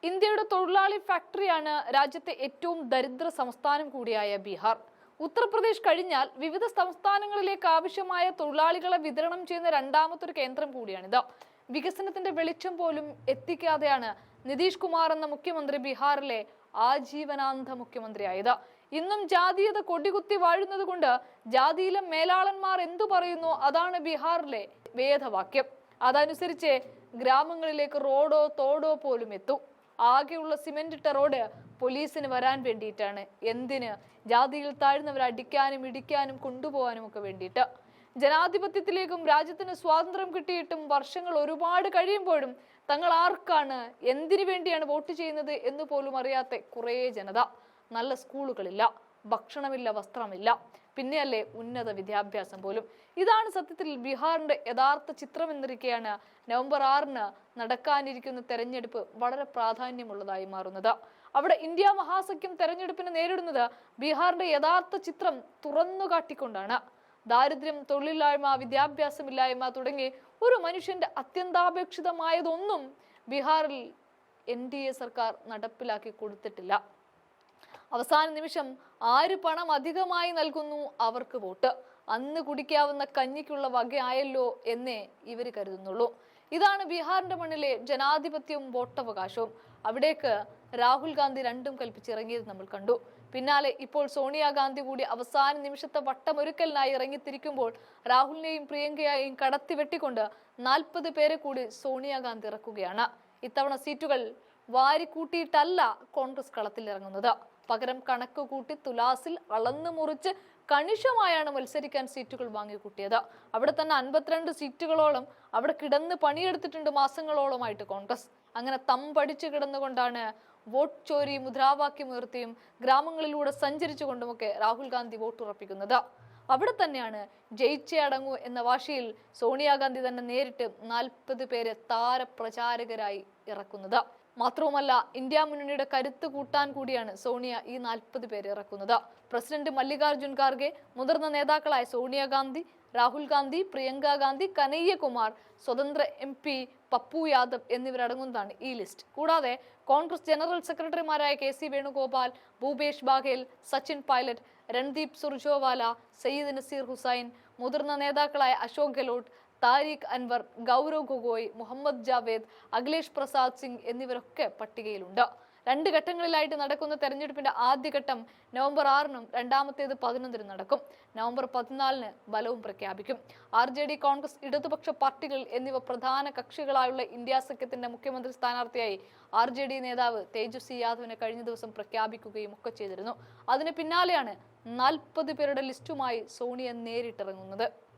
ഇന്ത്യയുടെ തൊഴിലാളി ഫാക്ടറിയാണ് രാജ്യത്തെ ഏറ്റവും ദരിദ്ര സംസ്ഥാനം കൂടിയായ ബീഹാർ. ഉത്തർപ്രദേശ് കഴിഞ്ഞാൽ വിവിധ സംസ്ഥാനങ്ങളിലേക്ക് ആവശ്യമായ തൊഴിലാളികളെ വിതരണം ചെയ്യുന്ന രണ്ടാമത്തെ ഒരു കേന്ദ്രം കൂടിയാണിത്. വികസനത്തിന്റെ വെളിച്ചം പോലും എത്തിക്കാതെയാണ് നിതീഷ് കുമാർ എന്ന മുഖ്യമന്ത്രി ബീഹാറിലെ ആജീവനാന്ത മുഖ്യമന്ത്രിയായത്. ഇന്നും ജാതീയത കൊടികുത്തി വാഴുന്നത് കൊണ്ട് ജാതിയിലെ മേലാളന്മാർ എന്തു പറയുന്നു അതാണ് ബീഹാറിലെ വേദവാക്യം. അതനുസരിച്ച് ഗ്രാമങ്ങളിലേക്ക് റോഡോ തോടോ പോലും എത്തും. ആകെയുള്ള സിമെന്റ് ഇട്ട റോഡ് പോലീസിന് വരാൻ വേണ്ടിയിട്ടാണ്. എന്തിന്? ജാതിയിൽ താഴ്ന്നവരെ അടിക്കാനും ഇടിക്കാനും കൊണ്ടുപോകാനും ഒക്കെ വേണ്ടിയിട്ട്. ജനാധിപത്യത്തിലേക്കും രാജ്യത്തിന് സ്വാതന്ത്ര്യം കിട്ടിയിട്ടും വർഷങ്ങൾ ഒരുപാട് കഴിയുമ്പോഴും തങ്ങൾ ആർക്കാണ്, എന്തിനു വേണ്ടിയാണ് വോട്ട് ചെയ്യുന്നത് എന്ന് പോലും അറിയാത്ത കുറേ ജനത. നല്ല സ്കൂളുകളില്ല, ഭക്ഷണമില്ല, വസ്ത്രമില്ല, പിന്നെയല്ലേ ഉന്നത വിദ്യാഭ്യാസം പോലും. ഇതാണ് സത്യത്തിൽ ബീഹാറിന്റെ യഥാർത്ഥ ചിത്രം എന്നിരിക്കെയാണ് നവംബർ 6-ന് നടക്കാനിരിക്കുന്ന തെരഞ്ഞെടുപ്പ് വളരെ പ്രാധാന്യമുള്ളതായി മാറുന്നത്. അവിടെ ഇന്ത്യ മഹാസഖ്യം തെരഞ്ഞെടുപ്പിനെ നേരിടുന്നത് ബീഹാറിന്റെ യഥാർത്ഥ ചിത്രം തുറന്നു കാട്ടിക്കൊണ്ടാണ്. ദാരിദ്ര്യം, തൊഴിലില്ലായ്മ, വിദ്യാഭ്യാസമില്ലായ്മ തുടങ്ങി ഒരു മനുഷ്യന്റെ അത്യന്താപേക്ഷിതമായതൊന്നും ബീഹാറിൽ NDA സർക്കാർ നടപ്പിലാക്കി കൊടുത്തിട്ടില്ല. അവസാന നിമിഷം ആര് പണം അധികമായി നൽകുന്നു അവർക്ക് വോട്ട്. അന്ന് കുടിക്കാവുന്ന കഞ്ഞിക്കുള്ള വകയായല്ലോ എന്നേ ഇവർ കരുതുന്നുള്ളൂ. ഇതാണ് ബീഹാറിന്റെ മണ്ണിലെ ജനാധിപത്യവും വോട്ടവകാശവും. അവിടേക്ക് രാഹുൽ ഗാന്ധി രണ്ടും കൽപ്പിച്ചിറങ്ങിയത് നമ്മൾ കണ്ടു. പിന്നാലെ ഇപ്പോൾ സോണിയാഗാന്ധി കൂടി അവസാന നിമിഷത്തെ വട്ടമൊരുക്കലിനായി ഇറങ്ങിത്തിരിക്കുമ്പോൾ രാഹുലിനെയും പ്രിയങ്കയെയും കടത്തി വെട്ടിക്കൊണ്ട് 40 പേരെ കൂടി സോണിയാഗാന്ധി ഇറക്കുകയാണ്. ഇത്തവണ സീറ്റുകൾ വാരിക്കൂട്ടിയിട്ടല്ല കോൺഗ്രസ് കളത്തിലിറങ്ങുന്നത്. പകരം കണക്ക് കൂട്ടി തുലാസിൽ അളന്നു മുറിച്ച് കണിശമായാണ് മത്സരിക്കാൻ സീറ്റുകൾ വാങ്ങിക്കൂട്ടിയത്. അവിടെ തന്നെ 52 സീറ്റുകളോളം അവിടെ കിടന്ന് പണിയെടുത്തിട്ടുണ്ട് മാസങ്ങളോളമായിട്ട് കോൺഗ്രസ്. അങ്ങനെ തമ്പടിച്ചു കിടന്നുകൊണ്ടാണ് വോട്ട് ചോരി മുദ്രാവാക്യം ഉയർത്തിയും ഗ്രാമങ്ങളിലൂടെ സഞ്ചരിച്ചുകൊണ്ടുമൊക്കെ രാഹുൽ ഗാന്ധി വോട്ടുറപ്പിക്കുന്നത്. അവിടെ തന്നെയാണ് ജയിച്ചേ അടങ്ങൂ എന്ന വാശിയിൽ സോണിയാഗാന്ധി തന്നെ നേരിട്ട് 40 പേരെ താരപ്രചാരകരായി ഇറക്കുന്നത്. മാത്രവുമല്ല, ഇന്ത്യ മുന്നണിയുടെ കരുത്ത് കൂട്ടാൻ കൂടിയാണ് സോണിയ ഈ 40 പേരെ ഇറക്കുന്നത്. പ്രസിഡന്റ് മല്ലികാർജുൻ ഖാർഗെ, മുതിർന്ന നേതാക്കളായ സോണിയാഗാന്ധി, രാഹുൽ ഗാന്ധി, പ്രിയങ്ക ഗാന്ധി, കനയ്യകുമാർ, സ്വതന്ത്ര MP പപ്പു യാദവ് എന്നിവരടങ്ങുന്നതാണ് ഈ ലിസ്റ്റ്. കൂടാതെ കോൺഗ്രസ് ജനറൽ സെക്രട്ടറിമാരായ KC വേണുഗോപാൽ, ഭൂപേഷ് ബാഘേൽ, സച്ചിൻ പൈലറ്റ്, രൺദീപ് സുർജോവാല, സയ്യിദ് നസീർ ഹുസൈൻ, മുതിർന്ന നേതാക്കളായ അശോക് ഗെഹ്ലോട്ട്, താരിഖ് അൻവർ, ഗൗരവ് ഗൊഗോയ്, മുഹമ്മദ് ജാവേദ്, അഖിലേഷ് പ്രസാദ് സിംഗ് എന്നിവരൊക്കെ പട്ടികയിലുണ്ട്. 2 ഘട്ടങ്ങളിലായിട്ട് നടക്കുന്ന തെരഞ്ഞെടുപ്പിന്റെ ആദ്യഘട്ടം നവംബർ 6-നും രണ്ടാമത്തേത് 11-നും നടക്കും. നവംബർ 14-ന് ഫലവും പ്രഖ്യാപിക്കും. RJD, കോൺഗ്രസ്, ഇടതുപക്ഷ പാർട്ടികൾ എന്നിവ പ്രധാന കക്ഷികളായുള്ള ഇന്ത്യ സഖ്യത്തിന്റെ മുഖ്യമന്ത്രി സ്ഥാനാർത്ഥിയായി RJD നേതാവ് തേജസ്വി യാദവിനെ കഴിഞ്ഞ ദിവസം പ്രഖ്യാപിക്കുകയും ഒക്കെ ചെയ്തിരുന്നു. അതിന് പിന്നാലെയാണ് 40 പേരുടെ ലിസ്റ്റുമായി സോണിയ നേരിട്ടിറങ്ങുന്നത്.